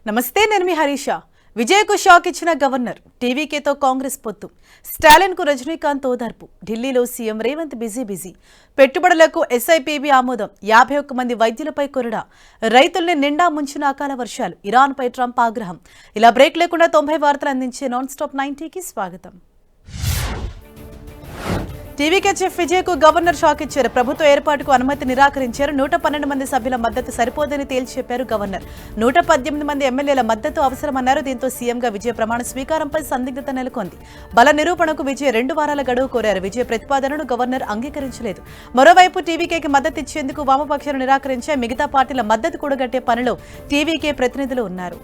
నమస్తే, నేను మీ హరీష. విజయ్కు షాక్ ఇచ్చిన గవర్నర్. టీవీకేతో కాంగ్రెస్ పొత్తు. స్టాలిన్కు రజనీకాంత్ ఓదార్పు. ఢిల్లీలో సీఎం రేవంత్ బిజీ. పెట్టుబడులకు ఎస్ఐపిబి ఆమోదం. 51 మంది వైద్యులపై కొరడా. రైతుల్ని నిండా ముంచిన అకాల వర్షాలు. ఇరాన్పై ట్రంప్ ఆగ్రహం. ఇలా బ్రేక్ లేకుండా 90 వార్తలు అందించే నాన్ స్టాప్ 90కి స్వాగతం. టీవీకే చీఫ్ విజయ్కు గవర్నర్ షాక్ ఇచ్చారు. ప్రభుత్వ ఏర్పాటుకు అనుమతి నిరాకరించారు. 112 మంది సభ్యుల మద్దతు సరిపోదని తేల్చి చెప్పారు గవర్నర్. 118 మంది ఎమ్మెల్యేల మద్దతు అవసరమన్నారు. దీంతో సీఎంగా విజయ్ ప్రమాణ స్వీకారంపై సందిగ్ధత నెలకొంది. బల నిరూపణకు విజయ్ 2 వారాల గడువు కోరారు. విజయ్ ప్రతిపాదనను గవర్నర్ అంగీకరించలేదు. మరోవైపు టీవీకేకి మద్దతు ఇచ్చేందుకు వామపక్షాలు నిరాకరించే మిగతా పార్టీల మద్దతు కూడగట్టే పనిలో టీవీకే ప్రతినిధులు ఉన్నారు.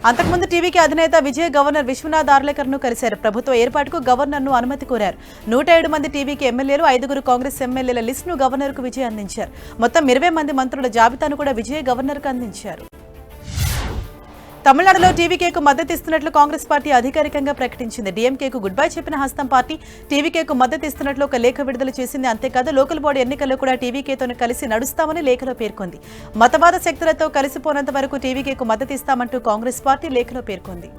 అంతకుముందు టీవీకే అధినేత విజయ్ గవర్నర్ విశ్వనాథ్ ఆర్లేకర్ను కలిశారు. ప్రభుత్వ ఏర్పాటుకు గవర్నర్ను అనుమతి కోరారు. 107 మంది టీవీకే ఎమ్మెల్యేలు, 5 కాంగ్రెస్ ఎమ్మెల్యేల లిస్టును గవర్నర్కు విజయ్ అందించారు. మొత్తం 20 మంది మంత్రుల జాబితాను కూడా విజయ్ గవర్నర్కు అందించారు. తమిళనాడులో టీవీకేకు మద్దతు ఇస్తున్నట్లు కాంగ్రెస్ పార్టీ అధికారికంగా ప్రకటించింది. డీఎంకేకు గుడ్ బై చెప్పిన హస్తం పార్టీ టీవీకేకు మద్దతు ఇస్తున్నట్లు ఒక లేఖ విడుదల చేసింది. అంతేకాదు లోకల్ బాడీ ఎన్నికల్లో కూడా టీవీకేతో కలిసి నడుస్తామని లేఖలో పేర్కొంది. మతవాద శక్తులతో కలిసిపోనంత వరకు టీవీకేకు మద్దతు ఇస్తామంటూ కాంగ్రెస్ పార్టీ లేఖలో పేర్కొంది.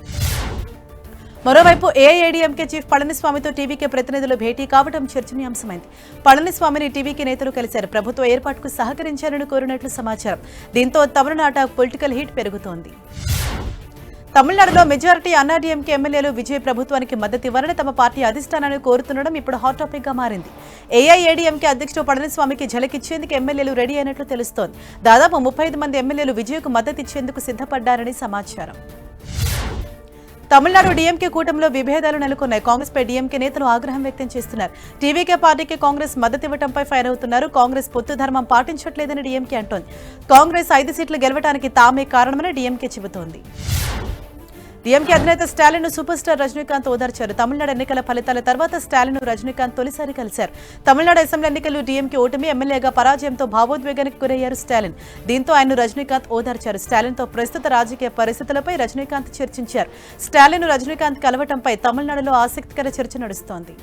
మరోవైపు ఏఐఏడీఎంకే చీఫ్ పళనిస్వామితో టీవీకే ప్రతినిధులు భేటీ కావడం చర్చనీయాంశమైంది. పళనిస్వామిని టీవీకే నేతలు కలిశారు. ప్రభుత్వ ఏర్పాటుకు సహకరించాలని కోరినట్లు సమాచారం. దీంతో తమిళనాట పొలిటికల్ హీట్ పెరుగుతోంది. తమిళనాడులో మెజారిటీ అన్నాడీఎంకే ఎమ్మెల్యేలు విజయ్ ప్రభుత్వానికి మద్దతు ఇవ్వాలని తమ పార్టీ అధిష్టానాన్ని కోరుతుండడం ఇప్పుడు హాట్ టాపిక్ గా మారింది. ఏఐఏడీఎంకే అధ్యక్షుడు పళనిస్వామికి ఝలకిచ్చేందుకు ఎమ్మెల్యేలు రెడీ అయినట్లు తెలుస్తోంది. దాదాపు 35 మంది ఎమ్మెల్యేలు విజయ్కు మద్దతు ఇచ్చేందుకు సిద్ధపడ్డారని సమాచారం. తమిళనాడు డీఎంకే కూటమిలో విభేదాలు నెలకొన్నాయి. కాంగ్రెస్ పై డీఎంకే నేతలు ఆగ్రహం వ్యక్తం చేస్తున్నారు. టీవీకే పార్టీకి కాంగ్రెస్ మద్దతు ఇవ్వడంపై ఫైర్ అవుతున్నారు. కాంగ్రెస్ పొత్తు ధర్మం పాటించట్లేదని డీఎంకే అంటోంది. కాంగ్రెస్ 5 సీట్లు గెలవడానికి తామే కారణమని డీఎంకే చెబుతోంది. డీఎంకే అధినేత స్టాలిన్ సూపర్ స్టార్ రజనీకాంత్ ఓదార్చారు. తమిళనాడు ఎన్నికల ఫలితాల తర్వాత స్టాలిన్ రజనీకాంత్ తొలిసారి కలిశారు. తమిళనాడు అసెంబ్లీ ఎన్నికల్లో డీఎంకే ఓటమి, ఎమ్మెల్యేగా పరాజయంతో భావోద్వేగానికి గురయ్యారు స్టాలిన్. దీంతో ఆయన రజనీకాంత్ ఓదార్చారు. స్టాలిన్తో ప్రస్తుత రాజకీయ పరిస్థితులపై రజనీకాంత్ చర్చించారు. స్టాలిన్ రజనీకాంత్ కలవటంపై తమిళనాడులో ఆసక్తికర చర్చ నడుస్తోంది.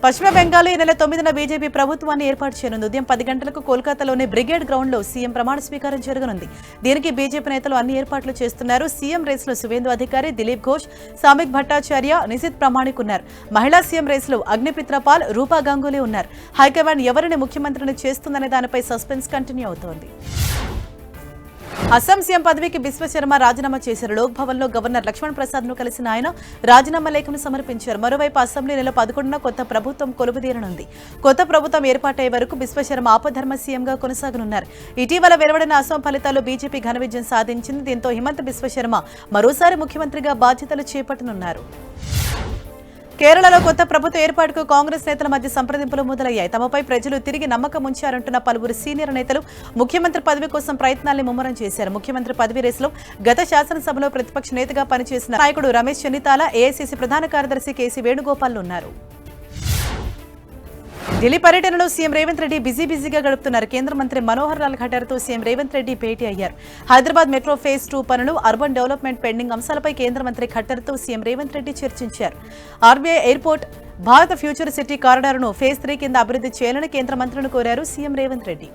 పశ్చిమ బెంగాల్ ఈ నెల 9న బీజేపీ ప్రభుత్వాన్ని ఏర్పాటు చేయనుంది. ఉదయం 10 గంటలకు కోల్కతాలోని బ్రిగేడ్ గ్రౌండ్లో సీఎం ప్రమాణ స్వీకారం జరగనుంది. దీనికి బీజేపీ నేతలు అన్ని ఏర్పాట్లు చేస్తున్నారు. సీఎం రేసులో సువేందు అధికారి, దిలీప్ ఘోష్, సామిక్ భట్టాచార్య, నిశిత్ ప్రమాణిక్ ఉన్నారు. మహిళా సీఎం రేసులో అగ్నిమిత్ర పాల్, రూపా గంగూలీ ఉన్నారు. హైకమాండ్ ఎవరిని ముఖ్యమంత్రిని చేస్తుందనే దానిపై సస్పెన్స్ కంటిన్యూ అవుతోంది. అస్సాం సీఎం పదవికి బిశ్వశర్మ రాజీనామా చేశారు. లోక్ భవన్ లో గవర్నర్ లక్ష్మణ్ ప్రసాద్ ను కలిసిన ఆయన రాజీనామా లేఖను సమర్పించారు. మరోవైపు అసెంబ్లీ నెల 11న కొత్త ప్రభుత్వం కొలువుదీరనుంది. కొత్త ప్రభుత్వం ఏర్పాటయ్యే వరకు బిశ్వశర్మ ఆపధర్మ సీఎంగా కొనసాగనున్నారు. ఇటీవల వెలువడిన అస్సాం ఫలితాల్లో బీజేపీ ఘన విజయం సాధించింది. దీంతో హిమంత బిశ్వశర్మ మరోసారి ముఖ్యమంత్రిగా బాధ్యతలు చేపట్టనున్నారు. కేరళలో కొత్త ప్రభుత్వ ఏర్పాటుకు కాంగ్రెస్ నేతల మధ్య సంప్రదింపులు మొదలయ్యాయి. తమపై ప్రజలు తిరిగి నమ్మకం ఉంచారంటున్న పలువురు సీనియర్ నేతలు ముఖ్యమంత్రి పదవి కోసం ప్రయత్నాల్ని ముమ్మరం చేశారు. ముఖ్యమంత్రి పదవి రేసులో గత శాసనసభలో ప్రతిపక్ష నేతగా పనిచేసిన నాయకుడు రమేష్ చెన్నితాల, ఏఐసీసీ ప్రధాన కార్యదర్శి కేసీ వేణుగోపాల్ ఉన్నారు. ఢిల్లీ పర్యటనలో సీఎం రేవంత్ రెడ్డి బిజీగా గడుపుతున్నారు. కేంద్ర మంత్రి మనోహర్ లాల్ ఖట్టార్తో సీఎం రేవంత్ రెడ్డి భేటీ అయ్యారు. హైదరాబాద్ మెట్రో ఫేజ్ 2 పనులు, అర్బన్ డెవలప్మెంట్ పెండింగ్ అంశాలపై కేంద్ర మంత్రి ఖట్టార్తో సీఎం రేవంత్ రెడ్డి చర్చించారు. ఆర్బీఐ ఎయిర్పోర్ట్, భారత ఫ్యూచర్ సిటీ కారిడార్ను ఫేజ్ 3 కింద అభివృద్ధి చేయాలని కేంద్ర మంత్రులను కోరారు సీఎం రేవంత్ రెడ్డి.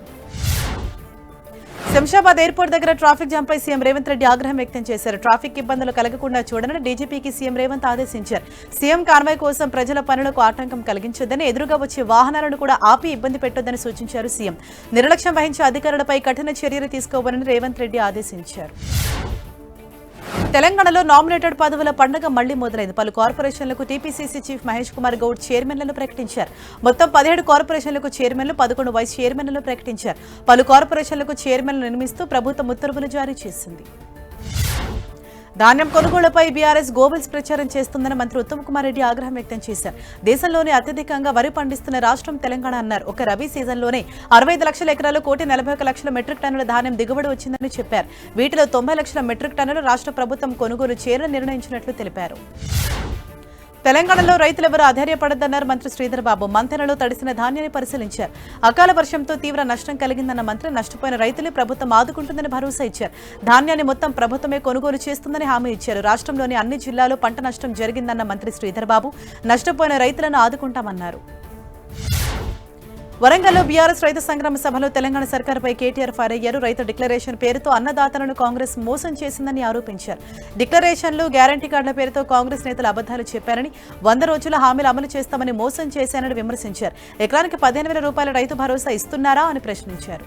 శంషాబాద్ ఎయిర్పోర్ట్ దగ్గర ట్రాఫిక్ జాంపై సీఎం రేవంత్ రెడ్డి ఆగ్రహం వ్యక్తం చేశారు. ట్రాఫిక్ ఇబ్బందులు కలగకుండా చూడాలని డీజీపీకి సీఎం రేవంత్ ఆదేశించారు. సీఎం కాన్వాయ్ కోసం ప్రజల పనులకు ఆటంకం కలిగించొద్దని, ఎదురుగా వచ్చే వాహనాలను కూడా ఆపి ఇబ్బంది పెట్టొద్దని సూచించారు సీఎం. నిర్లక్ష్యం వహించే అధికారులపై కఠిన చర్యలు తీసుకోవాలని రేవంత్ రెడ్డి ఆదేశించారు. తెలంగాణలో నామినేటెడ్ పదవుల పండుగ మళ్లీ మొదలైంది. పలు కార్పొరేషన్లకు టీపీసీసీ చీఫ్ మహేష్ కుమార్ గౌడ్ చైర్మన్లను ప్రకటించారు. మొత్తం 17 కార్పొరేషన్లకు చైర్మన్లు, 11 వైస్ చైర్మన్లను ప్రకటించారు. పలు కార్పొరేషన్లకు చైర్మన్లు నియమిస్తూ ప్రభుత్వం ఉత్తర్వులు జారీ చేసింది. ధాన్యం కొనుగోళ్లపై బీఆర్ఎస్ గోబల్స్ ప్రచారం చేస్తుందని మంత్రి ఉత్తమ్ కుమార్ రెడ్డి ఆగ్రహం వ్యక్తం చేశారు. దేశంలోనే అత్యధికంగా వరి పండిస్తున్న రాష్ట్రం తెలంగాణ అన్నారు. ఒక రబీ సీజన్లోనే 65 లక్షల ఎకరాలు 141 లక్షల మెట్రిక్ టన్నుల ధాన్యం దిగుబడి వచ్చిందని చెప్పారు. వీటిలో 90 లక్షల మెట్రిక్ టన్నులు రాష్ట్ర ప్రభుత్వం కొనుగోలు చేయాలని నిర్ణయించినట్లు తెలిపారు. తెలంగాణలో రైతులెవరూ అధైర్యపడద్దన్నారు మంత్రి శ్రీధర్ బాబు. మంతెనలో తడిసిన ధాన్యాన్ని పరిశీలించారు. అకాల వర్షంతో తీవ్ర నష్టం కలిగిందన్న మంత్రి నష్టపోయిన రైతులే ప్రభుత్వం ఆదుకుంటుందని భరోసా ఇచ్చారు. ధాన్యాన్ని మొత్తం ప్రభుత్వమే కొనుగోలు చేస్తుందని హామీ ఇచ్చారు. రాష్ట్రంలోని అన్ని జిల్లాల్లో పంట నష్టం జరిగిందన్న మంత్రి శ్రీధర్ బాబు నష్టపోయిన రైతులను ఆదుకుంటామన్నారు. వరంగల్లో బీఆర్ఎస్ రైతు సంగ్రామ సభలో తెలంగాణ సర్కారుపై కేటీఆర్ ఫైర్ అయ్యారు. రైతు డిక్లరేషన్ పేరుతో అన్నదాతలను కాంగ్రెస్ మోసం చేసిందని ఆరోపించారు. డిక్లరేషన్లు, గ్యారంటీ కార్డుల పేరుతో కాంగ్రెస్ నేతలు అబద్దాలు చెప్పారని, 100 రోజుల హామీలు అమలు చేస్తామని మోసం చేశారని విమర్శించారు. ఎకరానికి 15,000 రూపాయల రైతు భరోసా ఇస్తున్నారా అని ప్రశ్నించారు.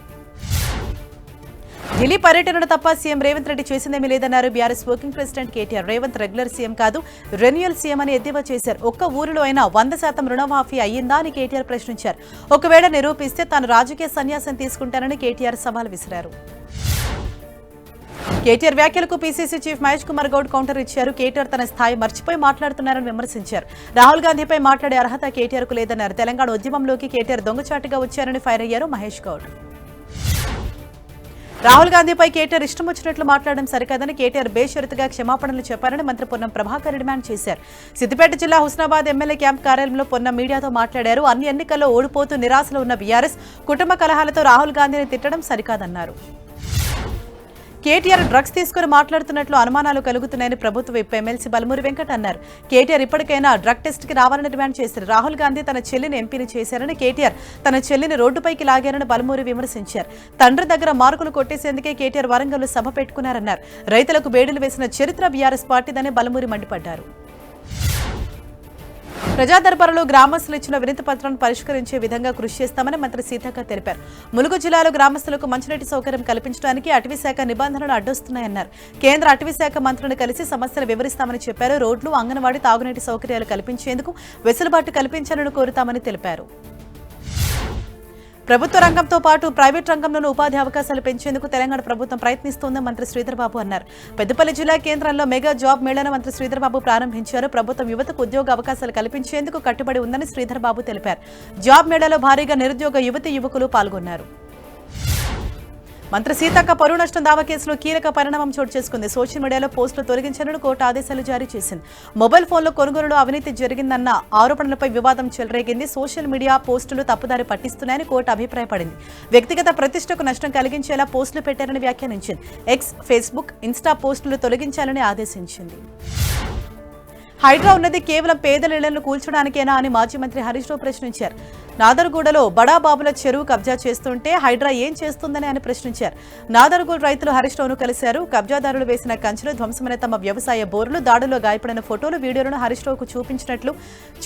ఢిల్లీ పర్యటనను తప్ప సీఎం రేవంత్ రెడ్డి చేసిందేమీ లేదన్నారు BRS working president KTR. Revanth regular CM కాదు, రెన్యువల్ సీఎం అని ఎద్దేవా చేశారు. ఒక్క ఊరిలో అయినా 100% రుణమాఫీ అయ్యిందా అని కేటీఆర్ ప్రశ్నించారు. ఒకవేళ నిరూపిస్తే తాను రాజకీయ సన్యాసం తీసుకుంటానని కేటీఆర్ సవాల్ విసిరారు. కేటీఆర్ వ్యాఖ్యలకు PCC chief Mahesh Kumar Goud counter ఇచ్చారు. కేటీఆర్ తన స్థాయి మర్చిపోయి మాట్లాడుతున్నారని విమర్శించారు. రాహుల్ గాంధీపై మాట్లాడే అర్హత కేటీఆర్ కు లేదన్నారు. తెలంగాణ ఉద్యమంలోకి కేటీఆర్ దొంగచాటుగా వచ్చారని ఫైర్ అయ్యారు మహేష్ గౌడ్. రాహుల్ గాంధీపై కేటీఆర్ ఇష్టం వచ్చినట్లు మాట్లాడడం సరికాదని, కేటీఆర్ బేషరతుగా క్షమాపణలు చెప్పారని మంత్రి పొన్నం ప్రభాకర్ డిమాండ్ చేశారు. సిద్దిపేట జిల్లా హుస్నాబాద్ ఎమ్మెల్యే క్యాంప్ కార్యాలయంలో పొన్నం మీడియాతో మాట్లాడారు. అన్ని ఎన్నికల్లో ఓడిపోతూ నిరాశలో ఉన్న బీఆర్ఎస్ కుటుంబ కలహాలతో రాహుల్ గాంధీని తిట్టడం సరికాదన్నారు. కేటీఆర్ డ్రగ్స్ తీసుకుని మాట్లాడుతున్నట్లు అనుమానాలు కలుగుతున్నాయని ప్రభుత్వ విప్ ఎమ్మెల్సీ బలమూరి వెంకట్ అన్నారు. కేటీఆర్ ఇప్పటికైనా డ్రగ్ టెస్ట్ కి రావాలని డిమాండ్ చేశారు. రాహుల్ గాంధీ తన చెల్లిని ఎంపీని చేశారని, కేటీఆర్ తన చెల్లిని రోడ్డుపైకి లాగారని బలమూరి విమర్శించారు. తండ్రి దగ్గర మార్కులు కొట్టేసేందుకే కేటీఆర్ వరంగల్లో సభ పెట్టుకున్నారన్నారు. రైతులకు బేడీలు వేసిన చరిత్ర బీఆర్ఎస్ పార్టీదని బలమూరి మండిపడ్డారు. ప్రజా దర్బారులో గ్రామస్తులు ఇచ్చిన వినతి పత్రాన్ని పరిష్కరించే విధంగా కృషి చేస్తామని మంత్రి సీతక్క తెలిపారు. ములుగు జిల్లాలో గ్రామస్తులకు మంచినీటి సౌకర్యం కల్పించడానికి అటవీశాఖ నిబంధనలు అడ్డొస్తున్నాయన్నారు. కేంద్ర అటవీశాఖ మంత్రులను కలిసి సమస్యలు వివరిస్తామని చెప్పారు. రోడ్లు, అంగన్వాడీ, తాగునీటి సౌకర్యాలు కల్పించేందుకు వెసులుబాటు కల్పించాలని కోరుతామని తెలిపారు. ప్రభుత్వ రంగంతో పాటు ప్రైవేట్ రంగంలోనూ ఉపాధి అవకాశాలు పెంచేందుకు తెలంగాణ ప్రభుత్వం ప్రయత్నిస్తోందని మంత్రి శ్రీధర్బాబు అన్నారు. పెద్దపల్లి జిల్లా కేంద్రంలో మెగా జాబ్ మేళాను మంత్రి శ్రీధర్బాబు ప్రారంభించారు. ప్రభుత్వం యువతకు ఉద్యోగ అవకాశాలు కల్పించేందుకు కట్టుబడి ఉందని శ్రీధర్బాబు తెలిపారు. జాబ్ మేళాలో భారీగా నిరుద్యోగ యువకులు పాల్గొన్నారు. మంత్రి సీతక్క పరువు నష్టం దావా కేసులో కీలక పరిణామం చోటు చేసుకుంది. సోషల్ మీడియాలో పోస్టులు తొలగించాలని కోర్టు ఆదేశాలు జారీ చేసింది. మొబైల్ ఫోన్లో కొనుగోలులో అవినీతి జరిగిందన్న ఆరోపణలపై వివాదం చెలరేగింది. సోషల్ మీడియా పోస్టులు తప్పుదారి పట్టిస్తున్నాయని కోర్టు అభిప్రాయపడింది. వ్యక్తిగత ప్రతిష్టకు నష్టం కలిగించేలా పోస్టులు పెట్టారని వ్యాఖ్యానించింది. ఎక్స్, ఫేస్బుక్, ఇన్స్టా పోస్టులు తొలగించాలని ఆదేశించింది. హైడ్రా ఉన్నది కేవలం పేదల ఇళ్లను కూల్చడానికేనా అని మాజీ మంత్రి హరీష్ రావు ప్రశ్నించారు. నాదర్గూడలో బడాబాబుల చెరువు కబ్జా చేస్తుంటే హైడ్రా ఏం చేస్తుందని ఆయన ప్రశ్నించారు. నాదర్గూడ రైతులు హరీష్ రావును కలిశారు. కబ్జాదారులు వేసిన కంచెలు, ధ్వంసమైన తమ వ్యవసాయ బోర్లు, దాడుల్లో గాయపడిన ఫోటోలు, వీడియోలను హరీష్ రావుకు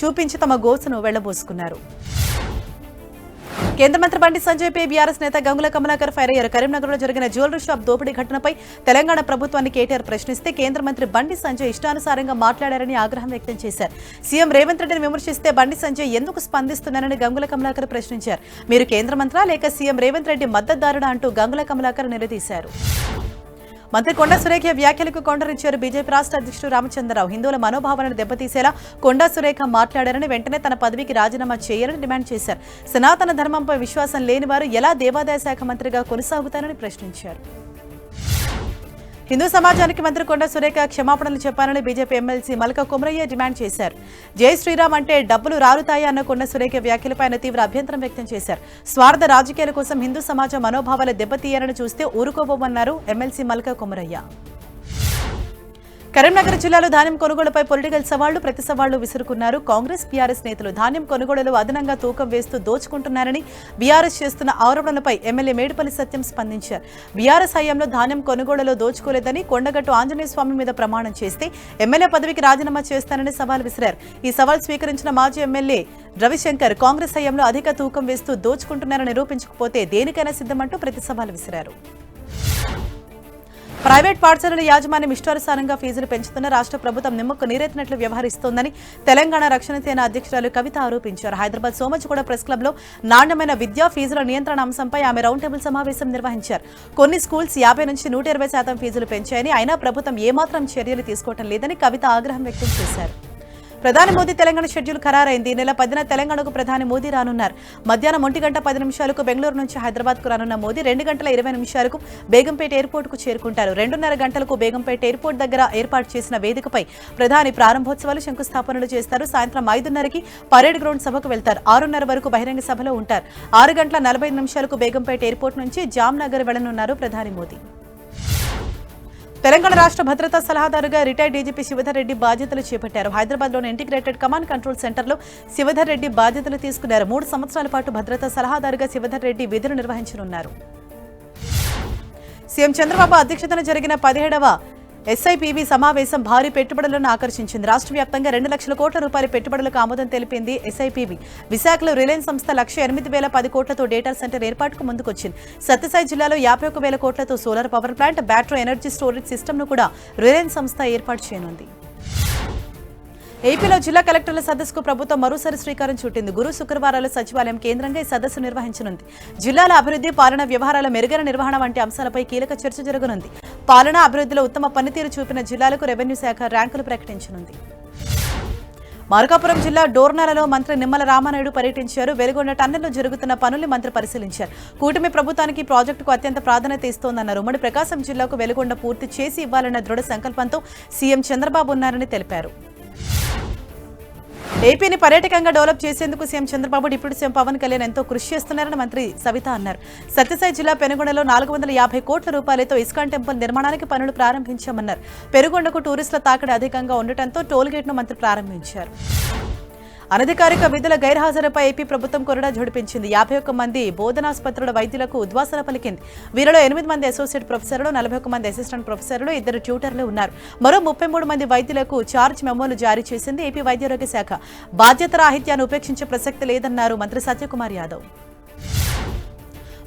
చూపించి తమ గోసును వెళ్లబోసుకున్నారు. కేంద్ర మంత్రి బండి సంజయ్పై బీఆర్ఎస్ నేత గంగుల కమలాకర్ ఫైర్ అయ్యారు. కరీంనగర్లో జరిగిన జ్యువెలరీ షాప్ దోపిడీ ఘటనపై తెలంగాణ ప్రభుత్వాన్ని కేటీఆర్ ప్రశ్నిస్తే కేంద్ర మంత్రి బండి సంజయ్ ఇష్టానుసారంగా మాట్లాడారని ఆగ్రహం వ్యక్తం చేశారు. సీఎం రేవంత్ రెడ్డిని విమర్శిస్తే బండి సంజయ్ ఎందుకు స్పందిస్తున్నారని గంగుల కమలాకర్ ప్రశ్నించారు. మీరు కేంద్ర మంత్రా లేక సీఎం రేవంత్ రెడ్డి మద్దతుదారుడా అంటూ గంగుల కమలాకర్ నిలదీశారు. మంత్రి కొండా సురేఖ వ్యాఖ్యలకు కౌంటర్ ఇచ్చారు బీజేపీ రాష్ట్ర అధ్యక్షుడు రామచంద్రరావు. హిందువుల మనోభావాలను దెబ్బతీసేలా కొండా సురేఖ మాట్లాడారని, వెంటనే తన పదవికి రాజీనామా చేయాలని డిమాండ్ చేశారు. సనాతన ధర్మంపై విశ్వాసం లేని వారు ఎలా దేవాదాయ శాఖ మంత్రిగా కొనసాగుతారని ప్రశ్నించారు. హిందూ సమాజానికి మంత్రి కొండా సురేఖ క్షమాపణలు చెప్పాలని BJP MLC Malka Kumaraiah demand చేశారు. జై శ్రీరామ్ అంటే డబ్బులు రాలుతాయి అన్న కొండా సురేఖ వ్యాఖ్యలపై ఆయన తీవ్ర అభ్యంతరం వ్యక్తం చేశారు. స్వార్థ రాజకీయాల కోసం హిందూ సమాజ మనోభావాలు దెబ్బతీయాలని చూస్తే ఊరుకోబోమన్నారు ఎమ్మెల్సీ మల్క కుమరయ్య. కరీంనగర్ జిల్లాలో ధాన్యం కొనుగోలుపై పొలిటికల్ సవాళ్లు, ప్రతి సవాళ్లు విసురుకున్నారు కాంగ్రెస్, బీఆర్ఎస్ నేతలు. ధాన్యం కొనుగోలులో అదనంగా తూకం వేస్తూ దోచుకుంటున్నారని బీఆర్ఎస్ చేస్తున్న ఆరోపణలపై ఎమ్మెల్యే మేడిపల్లి సత్యం స్పందించారు. బీఆర్ఎస్ హయాంలో ధాన్యం కొనుగోలులో దోచుకోలేదని, కొండగట్టు ఆంజనేయ స్వామి మీద ప్రమాణం చేస్తే ఎమ్మెల్యే పదవికి రాజీనామా చేస్తానని సవాల్ విసిరారు. ఈ సవాల్ స్వీకరించిన మాజీ ఎమ్మెల్యే రవిశంకర్ కాంగ్రెస్ హయాంలో అధిక తూకం వేస్తూ దోచుకుంటున్నారని నిరూపించకపోతే దేనికైనా సిద్ధమంటూ ప్రతి సవాల్ విసిరారు. ప్రైవేట్ పాఠశాలల యాజమాన్యం ఇష్టానుసారంగా ఫీజులు పెంచుతున్న రాష్ట్ర ప్రభుత్వం నిమ్మకు నీరెత్తినట్లు వ్యవహరిస్తోందని తెలంగాణ రక్షణ సేన అధ్యక్షురాలు కవిత ఆరోపించారు. హైదరాబాద్ సోమజిగూడ ప్రెస్ క్లబ్ లో నాణ్యమైన విద్యా ఫీజుల నియంత్రణ అంశంపై ఆమె రౌండ్ టేబుల్ సమావేశం నిర్వహించారు. కొన్ని స్కూల్స్ 50 నుంచి 120% ఫీజులు పెంచాయని, అయినా ప్రభుత్వం ఏమాత్రం చర్యలు తీసుకోవడం లేదని కవిత ఆగ్రహం వ్యక్తం చేశారు. ప్రధాని మోదీ తెలంగాణ షెడ్యూల్ ఖరారైంది. ఈ నెల 10న తెలంగాణకు ప్రధాని మోదీ రానున్నారు. మధ్యాహ్నం 1:10 బెంగళూరు నుంచి హైదరాబాద్కు రానున్న మోదీ 2:20 బేగంపేట ఎయిర్పోర్టుకు చేరుకుంటారు. 2:30 గంటలకు బేగంపేట ఎయిర్పోర్ట్ దగ్గర ఏర్పాటు చేసిన వేదికపై ప్రధాని ప్రారంభోత్సవాలు, శంకుస్థాపనలు చేస్తారు. సాయంత్రం 5:30కి పరేడ్ గ్రౌండ్ సభకు వెళ్తారు. 6:30 వరకు బహిరంగ సభలో ఉంటారు. 6:45 బేగంపేట ఎయిర్పోర్ట్ నుంచి జామ్నగర్ వెళ్లనున్నారు ప్రధాని మోదీ. తెలంగాణ రాష్ట్ర భద్రతా సలహాదారుగా రిటైర్డ్ డీజీపీ శివధర్ రెడ్డి బాధ్యతలు చేపట్టారు. హైదరాబాద్లోని ఇంటిగ్రేటెడ్ కమాండ్ కంట్రోల్ సెంటర్లో శివధర్ రెడ్డి బాధ్యతలు తీసుకున్నారు. 3 సంవత్సరాల పాటు భద్రతా సలహాదారుగా శివధర్ రెడ్డి విధులు నిర్వహించనున్నారు. సీఎం చంద్రబాబు అధ్యక్షతన జరిగిన 17వ ఎస్ఐపిబి సమావేశం భారీ పెట్టుబడులను ఆకర్షించింది. రాష్ట్ర వ్యాప్తంగా 2 లక్షల కోట్ల రూపాయల పెట్టుబడులకు ఆమోదం తెలిపింది ఎస్ఐపిబి. విశాఖలో రిలయన్స్ సంస్థ 1,08,010 కోట్లతో డేటా సెంటర్ ఏర్పాటుకు ముందుకొచ్చింది. సత్యసాయి జిల్లాలో 51,000 కోట్లతో solar power plant, battery energy storage సిస్టమ్ను కూడా రిలయన్స్ సంస్థ ఏర్పాటు చేయనుంది. ఏపీలో జిల్లా కలెక్టర్ల సదస్సుకు ప్రభుత్వం మరోసారి శ్రీకారం చుట్టింది. గురు శుక్రవారాలు సచివాలయం కేంద్రంగా ఈ సదస్సు నిర్వహించనుంది. జిల్లాల అభివృద్ధి, పాలనా వ్యవహారాల మెరుగైన నిర్వహణ వంటి అంశాలపై కీలక చర్చ జరగనుంది. పాలనా అభివృద్ధిలో ఉత్తమ పనితీరు చూపిన జిల్లాలకు రెవెన్యూ శాఖ ర్యాంకులు ప్రకటించనుంది. మార్కాపురం జిల్లా డోర్నాలలో మంత్రి నిమ్మల రామానాయుడు పర్యటించారు. వెలుగొండ టన్నెల్లో జరుగుతున్న పనుల్ని మంత్రి పరిశీలించారు. కూటమి ప్రభుత్వానికి ప్రాజెక్టుకు అత్యంత ప్రాధాన్యత ఇస్తోందన్నారు. ఉమ్మడి ప్రకాశం జిల్లాకు వెలుగొండ పూర్తి చేసి ఇవ్వాలన్న దృఢ సంకల్పంతో సీఎం చంద్రబాబు ఉన్నారని తెలిపారు. ఏపీని పర్యాటకంగా డెవలప్ చేసేందుకు CM Chandrababu, deputy CM Pawan Kalyan ఎంతో కృషి చేస్తున్నారని మంత్రి సవిత అన్నారు. సత్యసాయి జిల్లా పెనుగొండలో 450 కోట్ల రూపాయలతో ఇస్కాన్ టెంపుల్ నిర్మాణానికి పనులు ప్రారంభించామన్నారు. పెనుగొండకు టూరిస్టుల తాకిడి అధికంగా ఉండటంతో టోల్గేట్ను మంత్రి ప్రారంభించారు. అనధికారిక విధుల గైర్హాజరుపై ఏపీ ప్రభుత్వం కొరడా జడిపించింది. 51 మంది బోధనాసుపత్రుల వైద్యులకు ఉద్వాసన పలికింది. వీరిలో 8 మంది అసోసియేట్ ప్రొఫెసర్లు, 41 మంది అసిస్టెంట్ ప్రొఫెసర్లు, 2 ట్యూటర్లు ఉన్నారు. మరో 33 మంది వైద్యులకు ఛార్జ్ మెమోలు జారీ చేసింది ఏపీ వైద్యారోగ్య శాఖ. బాధ్యత రాహిత్యాన్ని ఉపేక్షించే ప్రసక్తి లేదన్నారు మంత్రి సత్యకుమార్ యాదవ్.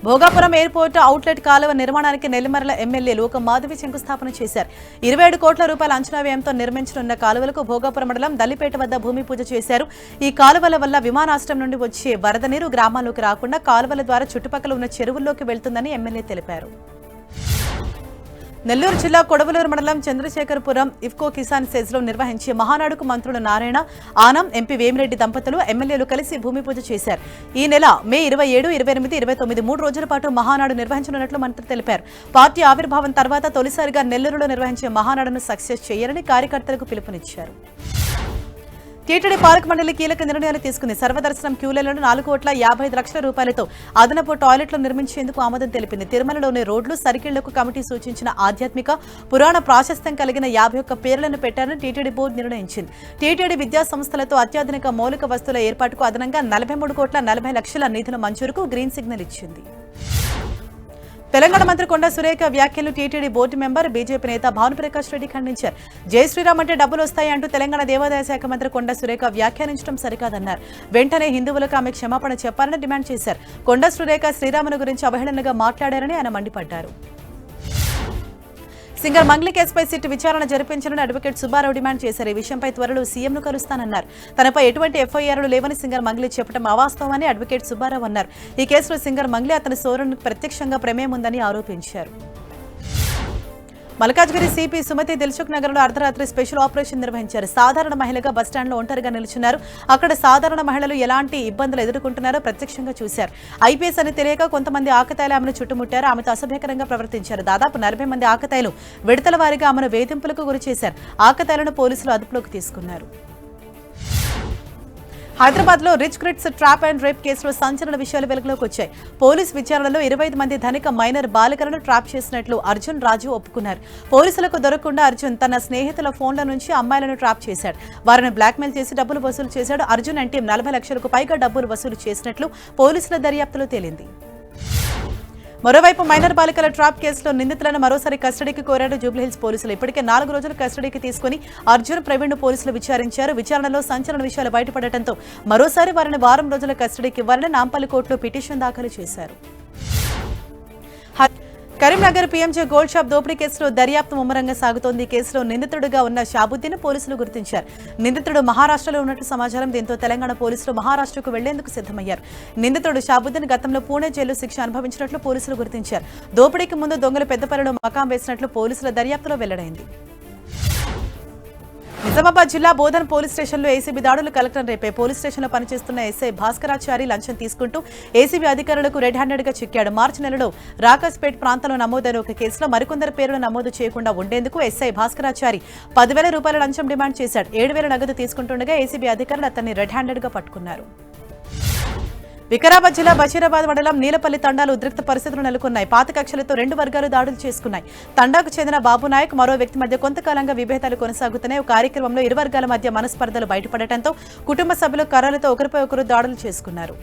భోగాపురం ఎయిర్పోర్ట్ అవుట్లెట్ కాలువ నిర్మాణానికి నెల్లిమర్ల ఎమ్మెల్యే లోక మాధవి శంకుస్థాపన చేశారు. 27 కోట్ల రూపాయల అంచనా వ్యయంతో నిర్మించనున్న కాలువలకు భోగాపురం మండలం దల్లిపేట వద్ద భూమి పూజ చేశారు. ఈ కాలువల వల్ల విమానాశ్రయం నుండి వచ్చే వరద నీరు గ్రామాల్లోకి రాకుండా కాలువల ద్వారా చుట్టుపక్కల ఉన్న చెరువుల్లోకి వెళ్తుందని ఎమ్మెల్యే తెలిపారు. నెల్లూరు జిల్లా కొడవలూరు మండలం చంద్రశేఖరపురం ఇఫ్కో కిసాన్ సెజ్లో నిర్వహించే మహానాడుకు మంత్రులు నారాయణ, ఆనం, ఎంపీ వేమిరెడ్డి దంపతులు, ఎమ్మెల్యేలు కలిసి భూమి పూజ చేశారు. ఈ నెల మే 27, 28, 29 3 రోజుల పాటు మహానాడు నిర్వహించనున్నట్లు మంత్రి తెలిపారు. పార్టీ ఆవిర్భావం తర్వాత తొలిసారిగా నెల్లూరులో నిర్వహించే మహానాడును సక్సెస్ చేయాలని కార్యకర్తలకు పిలుపునిచ్చారు. టీటీడీ పాలక మండలి కీలక నిర్ణయాలు తీసుకుంది. సర్వదర్శనం క్యూలైన్లను 4,55 లక్షల రూపాయలతో అదనపు టాయిలెట్లు నిర్మించేందుకు ఆమోదం తెలిపింది. తిరుమలలోని రోడ్లు, సర్కిళ్లకు కమిటీ సూచించిన ఆధ్యాత్మిక, పురాణ ప్రాశస్త్యం కలిగిన 51 పేర్లను పెట్టారని టీటీడీ బోర్డు నిర్ణయించింది. టీటీడీ విద్యా సంస్థలతో అత్యాధునిక మౌలిక వస్తువుల ఏర్పాటుకు అదనంగా 43,40 లక్షల నిధుల మంజూరుకు గ్రీన్ సిగ్నల్ ఇచ్చింది. తెలంగాణ మంత్రి కొండా సురేఖ వ్యాఖ్యలు టీటీడీ బోర్డు మెంబర్, బీజేపీ నేత భానుప్రకాష్ రెడ్డి ఖండించారు. జై శ్రీరామ్ అంటే డబ్బులు వస్తాయి అంటూ తెలంగాణ దేవాదాయ శాఖ మంత్రి కొండా సురేఖ వ్యాఖ్యానించడం సరికాదన్నారు. వెంటనే హిందువులకు ఆమె క్షమాపణ చెప్పాలని డిమాండ్ చేశారు. కొండా సురేఖ శ్రీరామును గురించి అవహేళనగా మాట్లాడారని ఆయన మండిపడ్డారు. సింగర్ మంగ్లీ కేసుపై సిట్ విచారణ జరిపించాలని అడ్వకేట్ సుబ్బారావు డిమాండ్ చేశారు. ఈ విషయంపై త్వరలో సీఎంను కలుస్తానన్నారు. తనపై ఎటువంటి ఎఫ్ఐఆర్లు లేవని సింగర్ మంగ్లీ చెప్పడం అవాస్తవమని అడ్వకేట్ సుబ్బారావు అన్నారు. ఈ కేసులో సింగర్ మంగ్లీ అతని సోదరునికి ప్రత్యక్షంగా ప్రమేయం ఉందని ఆరోపించారు. మల్కాజ్గిరి సిపి సుమతి దిల్సుఖ్ నగర్లో అర్ధరాత్రి స్పెషల్ ఆపరేషన్ నిర్వహించారు. సాధారణ మహిళగా బస్టాండ్లో ఒంటరిగా నిలుచున్నారు. అక్కడ సాధారణ మహిళలు ఎలాంటి ఇబ్బందులు ఎదుర్కొంటున్నారో ప్రత్యక్షంగా చూశారు. ఐపీఎస్ అని తెలియక కొంతమంది ఆకతాయిలు ఆమెను చుట్టుముట్టారు. ఆమెతో అసభ్యకరంగా ప్రవర్తించారు. దాదాపు 40 మంది ఆకతాయిలు విడతల వారీగా ఆమెను వేధింపులకు గురిచేశారు. ఆకతాయిలను పోలీసులు అదుపులోకి తీసుకున్నారు. హైదరాబాద్ లో రిచ్ క్రిట్స్ ట్రాప్ అండ్ రేప్ కేసులో సంచలన విషయాలు వెలుగులోకి వచ్చాయి. పోలీస్ విచారణలో 25 మంది ధనిక మైనర్ బాలికలను ట్రాప్ చేసినట్లు అర్జున్ రాజు ఒప్పుకున్నారు. పోలీసులకు దొరకకుండా అర్జున్ తన స్నేహితుల ఫోన్ల నుంచి అమ్మాయిలను ట్రాప్ చేశాడు. వారిని బ్లాక్మెయిల్ చేసి డబ్బులు వసూలు చేశాడు. అర్జున్ అంటే 40 లక్షలకు పైగా డబ్బులు వసూలు చేసినట్లు పోలీసుల దర్యాప్తులో తేలింది. మరోవైపు మైనర్ బాలికల ట్రాప్ కేసులో నిందితులను మరోసారి కస్టడీకి కోరారు జూబ్లీహిల్స్ పోలీసులు. ఇప్పటికే 4 రోజులు కస్టడీకి తీసుకుని అర్జున్, ప్రవీణ్ పోలీసులు విచారించారు. విచారణలో సంచలన విషయాలు బయటపడటంతో మరోసారి వారిని వారం రోజుల కస్టడీకి ఇవ్వాలని నాంపల్లి కోర్టులో పిటిషన్ దాఖలు చేశారు. కరీంనగర్ పీఎంజే గోల్డ్ షాప్ దోపిడీ కేసులో దర్యాప్తు ముమ్మరంగా సాగుతోంది. ఈ కేసులో నిందితుడిగా ఉన్న షాబుద్దీన్ పోలీసులు గుర్తించారు. నిందితుడు మహారాష్ట్రలో ఉన్నట్టు సమాచారం. దీంతో తెలంగాణ పోలీసులు మహారాష్ట్రకు వెళ్లేందుకు సిద్ధమయ్యారు. నిందితుడు షాబుద్దీన్ గతంలో పూణే జైలు శిక్ష అనుభవించినట్లు పోలీసులు గుర్తించారు. దోపిడీకి ముందు దొంగలు పెద్దపల్లిలో మకాం వేసినట్లు పోలీసుల దర్యాప్తులో వెల్లడైంది. నిజామాబాద్ జిల్లా బోధన్ పోలీస్ స్టేషన్లో ఏసీబీ దాడులు కలెక్టర్ రేపే. పోలీస్ స్టేషన్లో పనిచేస్తున్న ఎస్ఐ భాస్కరాచారి లంచం తీసుకుంటూ ఏసీబీ అధికారులకు రెడ్ హ్యాండెడ్ గా చిక్కాడు. మార్చి నెలలో రాకాస్పేట్ ప్రాంతంలో నమోదైన ఒక కేసులో మరికొందరు పేర్లు నమోదు చేయకుండా ఉండేందుకు ఎస్ఐ భాస్కరాచారి 10,000 రూపాయల లంచం డిమాండ్ చేశాడు. 7,000 నగదు తీసుకుంటుండగా ఏసీబీ అధికారులు అతన్ని రెడ్ హ్యాండెడ్ గా పట్టుకున్నారు. వికారాబాద్ జిల్లా బషీరాబాద్ మండలం నీలపల్లి తండాలు ఉద్రిక్త పరిస్థితులు నెలకొన్నాయి. పాత కక్షలతో రెండు వర్గాలు దాడులు చేసుకున్నాయి. తండాకు చెందిన బాబు నాయక్ మరో వ్యక్తి మధ్య కొంతకాలంగా విభేదాలు కొనసాగుతున్నాయి. ఒక కార్యక్రమంలో ఇరు వర్గాల మధ్య మనస్పర్ధలు బయటపడటంతో కుటుంబ సభ్యులు కర్రలతో ఒకరిపై ఒకరు దాడులు చేసుకున్నారు.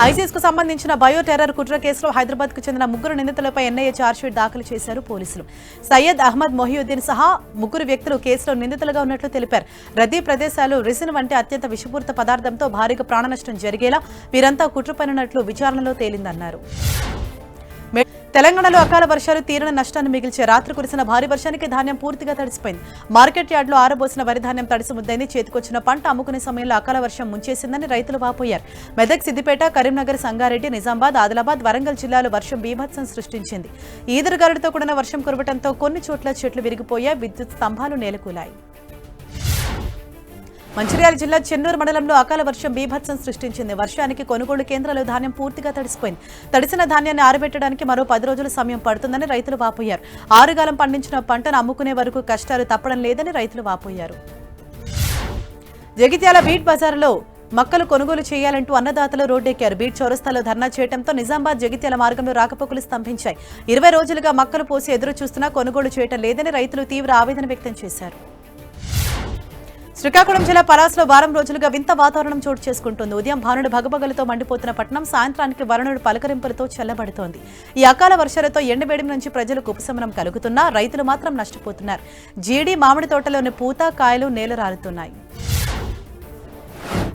ఐసీఎస్ కు సంబంధించిన బయో టెర్రర్ కుట్ర కేసులో హైదరాబాద్ కు చెందిన ముగ్గురు నిందితులపై ఎన్ఐఏ ఛార్జ్షీట్ దాఖలు చేశారు పోలీసులు. సయ్యద్ అహ్మద్ మొహియుద్దీన్ సహా ముగ్గురు వ్యక్తులు కేసులో నిందితులుగా ఉన్నట్లు తెలిపారు. రద్దీ ప్రదేశాలు రిసిన్ వంటి అత్యంత విషపూరిత పదార్థంతో భారీగా ప్రాణనష్టం జరిగేలా వీరంతా కుట్ర పన్నున్నట్లు విచారణలో తేలిందన్నారు. తెలంగాణలో అకాల వర్షాలు తీరని నష్టాన్ని మిగిల్చే రాత్రి కురిసిన భారీ వర్షానికి ధాన్యం పూర్తిగా తడిసిపోయింది. మార్కెట్ యార్డులో ఆరబోసిన వరి ధాన్యం తడిసి ముద్దైంది. చేతికొచ్చిన పంట అమ్ముకునే సమయంలో అకాల వర్షం ముంచేసిందని రైతులు వాపోయారు. మెదక్, సిద్దిపేట, కరీంనగర్, సంగారెడ్డి, నిజామాబాద్, ఆదిలాబాద్, వరంగల్ జిల్లాలో వర్షం బీభత్సం సృష్టించింది. ఈదురుగాలులతో కూడిన వర్షం కురవడంతో కొన్ని చోట్ల చెట్లు విరిగిపోయాయి. విద్యుత్ స్తంభాలు నేలకూలాయి. మంచిర్యాల జిల్లా చెన్నూరు మండలంలో అకాల వర్షం బీభత్సం సృష్టించింది. వర్షానికి కొనుగోలు కేంద్రాల్లో ధాన్యం పూర్తిగా తడిసిపోయింది. తడిసిన ధాన్యాన్ని ఆరబెట్టడానికి మరో 10 రోజుల సమయం పడుతుందని రైతులు వాపోయారు. ఆరుగాలం పండించిన పంటను అమ్ముకునే వరకు కష్టాలు తప్పడం లేదని రైతులు వాపోయారు. జగిత్యాల బీట్ బజార్లో మక్కలు కొనుగోలు చేయాలంటూ అన్నదాతలు రోడ్డెక్కారు. బీట్ చౌరస్తాలో ధర్నా చేయడంతో నిజామాబాద్ జగిత్యాల మార్గంలో రాకపోకలు స్తంభించాయి. 20 రోజులుగా మక్కలు పోసి ఎదురు చూస్తున్నా కొనుగోలు చేయడం లేదని రైతులు తీవ్ర ఆవేదన వ్యక్తం చేశారు. శ్రీకాకుళం జిల్లా పలాసలో వారం రోజులుగా వింత వాతావరణం చోటు చేసుకుంటుంది. ఉదయం భానుడు భగభగలతో మండిపోతున్న పట్టణం సాయంత్రానికి వరుణుడు పలకరింపులతో చల్లబడుతోంది. ఈ అకాల వర్షాలతో ఎండవేడి నుంచి ప్రజలకు ఉపశమనం కలుగుతున్నా రైతులు మాత్రం నష్టపోతున్నారు. జీడి, మామిడి తోటలోని పూత, కాయలు నేలరాలుతున్నాయి.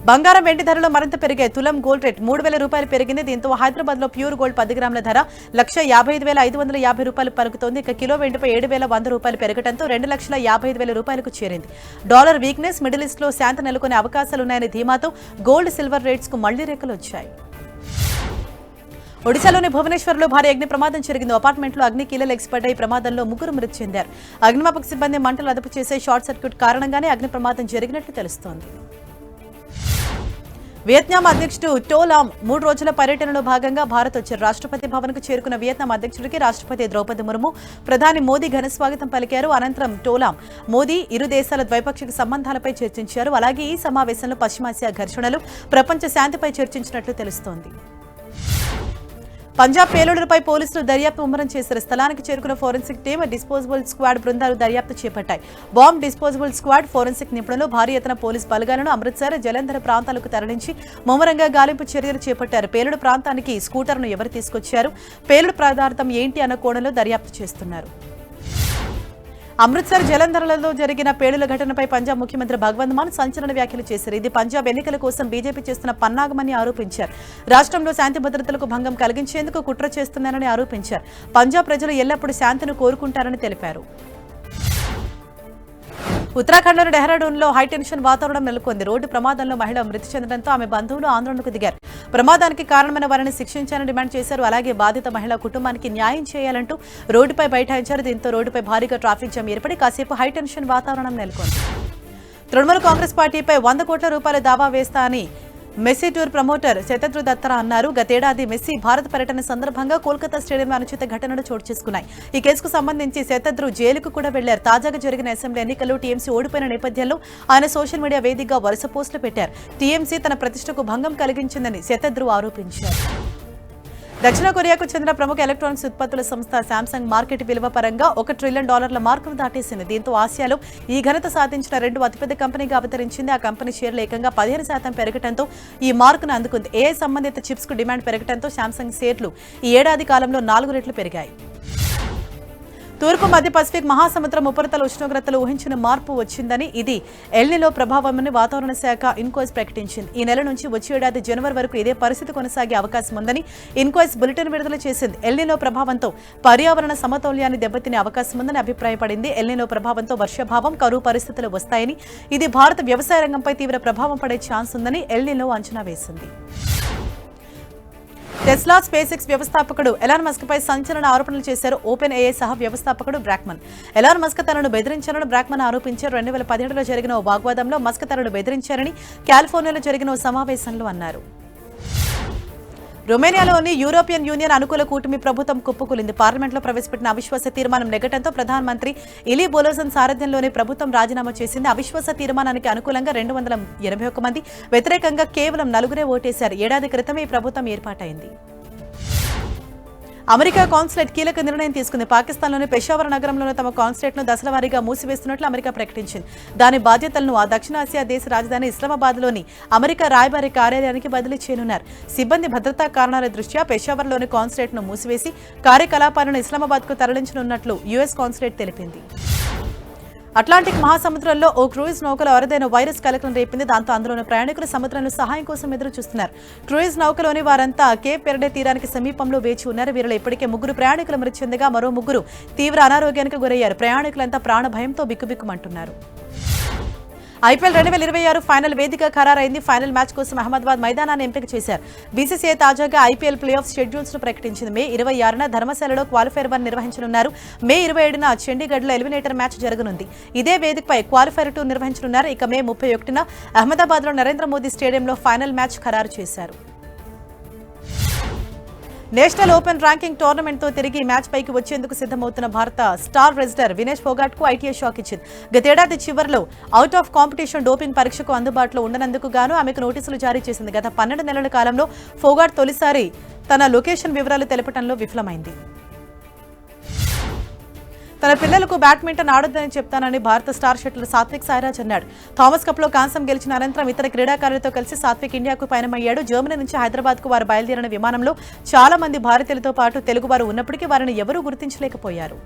బంగారం, వెండి ధరలు మరింత పెరిగాయి. తులం గోల్డ్ రేట్ 3,000 రూపాయలు పెరిగింది. దీంతో హైదరాబాద్ లో ప్యూర్ గోల్డ్ 10 గ్రాముల ధర 1,55,550 రూపాయలు పలుకుతోంది. ఇక కిలో వెండిపై 7,100 రూపాయలు పెరగడంతో 2,55,000 రూపాయలకు చేరింది. డాలర్ వీక్నెస్, మిడిల్ ఈస్ట్ లో శాంతి నెలకొనే అవకాశాలున్నాయనే ధీమాతో గోల్డ్, సిల్వర్ రేట్స్ కు మళ్లీ రేఖలు వచ్చాయి. ఒడిశాలోని భువనేశ్వర్లో భారీ అగ్ని ప్రమాదం జరిగింది. అపార్ట్మెంట్లో అగ్ని కీలలు ఎక్స్పర్ట్ అయి ప్రమాదంలో ముగ్గురు మృతి చెందారు. అగ్నిమాపక సిబ్బంది మంటలు అదుపు చేసే షార్ట్ సర్క్యూట్ కారణంగానే అగ్ని ప్రమాదం జరిగినట్లు తెలుస్తోంది. వియత్నాం అధ్యక్షుడు టో లామ్ 3 రోజుల పర్యటనలో భాగంగా భారత్ వచ్చారు. రాష్ట్రపతి భవన్కు చేరుకున్న వియత్నాం అధ్యక్షుడికి రాష్ట్రపతి ద్రౌపది ముర్ము, ప్రధాని మోదీ ఘన స్వాగతం పలికారు. అనంతరం టో లామ్, మోదీ ఇరు దేశాల ద్వైపాక్షిక సంబంధాలపై చర్చించారు. అలాగే ఈ సమావేశంలో పశ్చిమాసియా ఘర్షణలు, ప్రపంచ శాంతిపై చర్చించినట్లు తెలుస్తోంది. పంజాబ్ పేలుడుపై పోలీసులు దర్యాప్తు ముమ్మరం చేశారు. స్థలానికి చేరుకున్న ఫోరెన్సిక్ టీమ్, డిస్పోజబుల్ స్క్వాడ్ బృందాలు దర్యాప్తు చేపట్టాయి. బాంబ్ డిస్పోజబుల్ స్క్వాడ్, ఫోరెన్సిక్ నిపుణులు భారీ ఎత్తున పోలీసు బలగాలను అమృత్సర్, జలంధర్ ప్రాంతాలకు తరలించి ముమ్మరంగా గాలింపు చర్యలు చేపట్టారు. పేలుడు ప్రాంతానికి స్కూటర్ను ఎవరు తీసుకొచ్చారు, పేలుడు పదార్థం ఏంటి అన్న కోణంలో దర్యాప్తు చేస్తున్నారు. అమృత్సర్, జలంధర్లలో జరిగిన పేలుల ఘటనపై పంజాబ్ ముఖ్యమంత్రి భగవంత్ మాన్ సంచలన వ్యాఖ్యలు చేశారు. ఇది పంజాబ్ ఎన్నికల కోసం బీజేపీ చేస్తున్న పన్నాగమని ఆరోపించారు. రాష్ట్రంలో శాంతి భద్రతలకు భంగం కలిగించేందుకు కుట్ర చేస్తున్నారని ఆరోపించారు. పంజాబ్ ప్రజలు ఎల్లప్పుడూ శాంతిని కోరుకుంటారని తెలిపారు. ఉత్తరాఖండ్లోని డెహ్రాడూన్లో హైటెన్షన్ వాతావరణం నెలకొంది. రోడ్డు ప్రమాదంలో మహిళ మృతి చెందడంతో ఆమె బంధువులు ఆందోళనకు దిగారు. ప్రమాదానికి కారణమైన వారిని శిక్షించాలని డిమాండ్ చేశారు. అలాగే బాధిత మహిళా కుటుంబానికి న్యాయం చేయాలంటూ రోడ్డుపై బైఠాయించారు. దీంతో రోడ్డుపై భారీగా ట్రాఫిక్ జామ్ ఏర్పడి కాసేపు హైటెన్షన్ వాతావరణం నెలకొంది. తృణమూల్ కాంగ్రెస్ పార్టీపై 100 కోట్ల రూపాయల దావా వేస్తా అని మెస్సీ టూర్ ప్రమోటర్ శతద్రు దత్తరా అన్నారు. గతేడాది మెస్సీ భారత పర్యటన సందర్భంగా కోల్కతా స్టేడియంలో అనుచిత ఘటనలు చోటు చేసుకున్నాయి. ఈ కేసుకు సంబంధించి శతద్రు జైలుకు కూడా వెళ్లారు. తాజాగా జరిగిన అసెంబ్లీ ఎన్నికల్లో టీఎంసీ ఓడిపోయిన నేపథ్యంలో ఆయన సోషల్ మీడియా వేదికగా వరుస పోస్టులు పెట్టారు. టీఎంసీ తన ప్రతిష్టకు భంగం కలిగించిందని శతద్రు ఆరోపించారు. దక్షిణ కొరియాకు చెందిన ప్రముఖ ఎలక్ట్రానిక్స్ ఉత్పత్తుల సంస్థ శాంసంగ్ మార్కెట్ విలువ పరంగా $1 ట్రిలియన్ మార్కును దాటేసింది. దీంతో ఆసియాలో ఈ ఘనత సాధించిన 2వ అతిపెద్ద కంపెనీగా అవతరించింది. ఆ కంపెనీ షేర్లు ఏకంగా 15% పెరగడంతో ఈ మార్కును అందుకుంది. ఏఐ సంబంధిత చిప్స్ కు డిమాండ్ పెరగడంతో శాంసంగ్ షేర్లు ఈ ఏడాది కాలంలో 4 రెట్లు పెరిగాయి. తూర్పు మధ్య పసిఫిక్ మహాసముద్రం ఉపరితల ఉష్ణోగ్రతలు ఊహించిన మార్పు వచ్చిందని, ఇది ఎల్నినో ప్రభావమని వాతావరణ శాఖ ఇన్కోయిస్ ప్రకటించింది. ఈ నెల నుంచి వచ్చే ఏడాది జనవరి వరకు ఇదే పరిస్థితి కొనసాగే అవకాశం ఉందని ఇన్కోయిస్ బులెటిన్ విడుదల చేసింది. ఎల్నినో ప్రభావంతో పర్యావరణ సమతౌల్యాన్ని దెబ్బతినే అవకాశం ఉందని అభిప్రాయపడింది. ఎల్నినో ప్రభావంతో వర్షాభావం, కరువు పరిస్థితులు వస్తాయని, ఇది భారత వ్యవసాయ రంగంపై తీవ్ర ప్రభావం పడే ఛాన్స్ ఉందని ఎల్నినో అంచనా వేసింది. టెస్లా స్పేస్ ఎక్స్ వ్యవస్థాపకుడు ఎలాన్ మస్క్ పై సంచలన ఆరోపణలు చేశారు ఓపెన్ ఏఐ సహ వ్యవస్థాపకుడు బ్రాక్మన్. ఎలాన్ మస్క్ తనను బెదిరించారని బ్రాక్మన్ ఆరోపించారు. 2017లో జరిగిన ఓ వాగ్వాదంలో మస్క్ తనను బెదిరించారని కాలిఫోర్నియాలో జరిగిన ఓ సమావేశంలో అన్నారు. రొమేనియాలోని యూరోపియన్ యూనియన్ అనుకూల కూటమి ప్రభుత్వం కుప్పకూలింది. పార్లమెంట్లో ప్రవేశపెట్టిన అవిశ్వాస తీర్మానం నెగ్గటంతో ప్రధానమంత్రి ఇలీ బోలోజన్ సారథ్యంలోని ప్రభుత్వం రాజీనామా చేసింది. అవిశ్వాస తీర్మానానికి అనుకూలంగా 281 మంది, వ్యతిరేకంగా కేవలం 4 ఓటేశారు. ఏడాది క్రితమే ఈ ప్రభుత్వం ఏర్పాటైంది. అమెరికా కాన్సులేట్ కీలక నిర్ణయం తీసుకుంది. పాకిస్తాన్లోని పెషావర్ నగరంలోని తమ కాన్సులేట్ను దశల వారీగా మూసివేస్తున్నట్లు అమెరికా ప్రకటించింది. దాని బాధ్యతలను ఆ దక్షిణాసియా దేశ రాజధాని ఇస్లామాబాద్లోని అమెరికా రాయబారి కార్యాలయానికి బదిలీ చేయనున్నారు. సిబ్బంది భద్రతా కారణాల దృష్ట్యా పెషావర్లోని కాన్సులేట్ను మూసివేసి కార్యకలాపాలను ఇస్లామాబాద్కు తరలించనున్నట్లు యుఎస్ కాన్సులేట్ తెలిపింది. అట్లాంటిక్ మహాసముద్రంలో ఓ క్రూయిజ్ నౌకలో అరుదైన వైరస్ కలకలం రేపింది. దాంతో అందులోని ప్రయాణికులు సముద్రంలో సహాయం కోసం ఎదురు చూస్తున్నారు. క్రూయిజ్ నౌకలోని వారంతా కేప్ వెర్డే తీరానికి సమీపంలో వేచి ఉన్నారు. వీరిలో ఇప్పటికే 3 ప్రయాణికులు మృతి చెందగా మరో 3 తీవ్ర అనారోగ్యానికి గురయ్యారు. ప్రయాణికులంతా ప్రాణ భయంతో బిక్కుబిక్కుమంటున్నారు. ఐపీఎల్ 2026 ఫైనల్ వేదిక ఖరారైంది. ఫైనల్ మ్యాచ్ కోసం అహ్మదాబాద్ మైదానాన్ని ఎంపిక చేశారు. బీసీసీఐ తాజాగా ఐపీఎల్ ప్లే ఆఫ్ షెడ్యూల్స్ ను ప్రకటించింది. మే 26న ధర్మశాలలో క్వాలిఫైర్ 1 నిర్వహించనున్నారు. మే 27న చండీగఢ్లో ఎలిమినేటర్ మ్యాచ్ జరగనుంది. ఇదే వేదికపై క్వాలిఫైర్ 2 నిర్వహించనున్నారు. ఇక మే 31న అహ్మదాబాద్లో నరేంద్ర మోదీ స్టేడియంలో ఫైనల్ మ్యాచ్ ఖరారు చేశారు. నేషనల్ ఓపెన్ ర్యాంకింగ్ టోర్నమెంట్తో తిరిగి మ్యాచ్ పైకి వచ్చేందుకు సిద్ధమవుతున్న భారత స్టార్ రెజ్లర్ వినేష్ ఫోగాట్కు ఐటీఐ షాక్ ఇచ్చింది. గతేడాది చివరిలో అవుట్ ఆఫ్ కాంపిటీషన్ డోపింగ్ పరీక్షకు అందుబాటులో ఉండనందుకు గాను ఆమెకు నోటీసులు జారీ చేసింది. గత 12 నెలల కాలంలో ఫోగాట్ తొలిసారి తన లొకేషన్ వివరాలు తెలపడంలో విఫలమైంది. తన పిల్లలకు బ్యాడ్మింటన్ ఆడొద్దని చెప్తానని భారత స్టార్ షట్లర్ సాత్విక్ సాయిరాజ్ అన్నాడు. థామస్ కప్ లో కాంస్యం గెలిచిన అనంతరం ఇతర క్రీడాకారులతో కలిసి సాత్విక్ ఇండియాకు పయనమయ్యాడు. జర్మనీ నుంచి హైదరాబాద్ కు వారు బయలుదేరిన విమానంలో చాలా మంది భారతీయులతో పాటు తెలుగువారు ఉన్నప్పటికీ వారిని ఎవరూ గుర్తించలేకపోయారు.